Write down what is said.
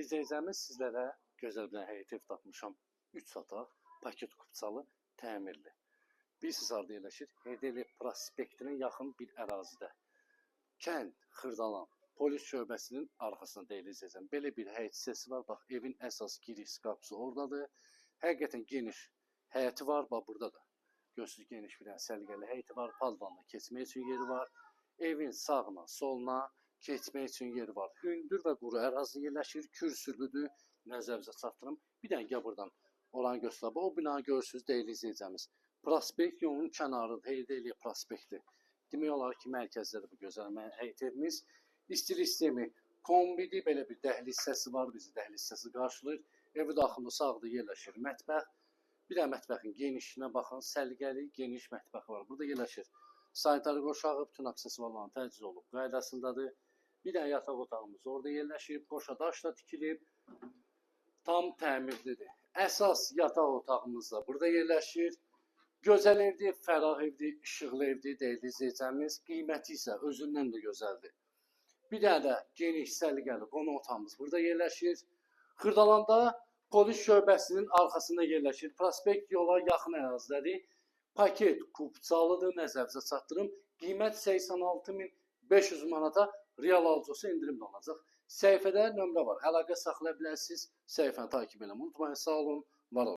izləyəcəyimiz sizlərə gözəl bir həyət ev tapmışam. 3 otaq, paket kupçalı, təmirli. Bilirsiniz harda yerləşir? Heydeli prospektinin yaxın bir ərazidə. Kənd, Xırdalan, polis şöbəsinin arxasında deyiləcəyəm. Belə bir həyət hissəsi var. Bax, evin əsas giriş qapısı oradadır. Həqiqətən geniş həyəti var. Bax, burada da. Görsünüz, geniş bir səliqəli həyəti var. Palvanla keçmək üçün yeri var. Evin sağına, soluna keçmək üçün yeri var. Hündür və quru ərazi yerləşir. Kürsülüdür. Nəzərinizə çatdırım. Bir dənə gəl buradan oranı göstərib. O binanı görürsünüz, deyiləcəyimiz. Prospekt yolunun kənarıdır. Heydeli prospekti. Demək olar ki, mərkəzdədir bu gözəl həyət evimiz. İstilik sistemi kombidir. Belə bir dəhliz hissəsi var. Bizi dəhliz hissəsi qarşılayır. Evi daxilində sağda yerləşir mətbəx. Bir də mətbəxin genişliyinə baxın. Səliqəli, geniş mətbəx var. Burada yerləşir sanitari qoşağı, bütün aksesuarların təchiz olub qaydasındadır. Bir də yataq otağımız orada yerləşib. Qoşa daşla tikilib. Tam təmirlidir. Əsas yataq otağımız da burada yerləşir. Gözəl evdir, fərah evdir, işıqlı evdir, deyiləcəyimiz. Qiyməti isə özündən də gözəldir. Bir dənə də geniş səliqəli qonaq otağımız burada yerləşir. Xırdalanda polis şöbəsinin arxasında yerləşir. Prospekt yola yaxın ərazidədir. Paket kupçalıdır, nəzərinizə çatdırım. Qiymət 86.500 manata, real alıcısı indirimli olacaq. Səhifədə nömrə var. Əlaqə saxlaya bilərsiniz. Səhifəni takib edin. Unutmayın, sağ olun, var olun.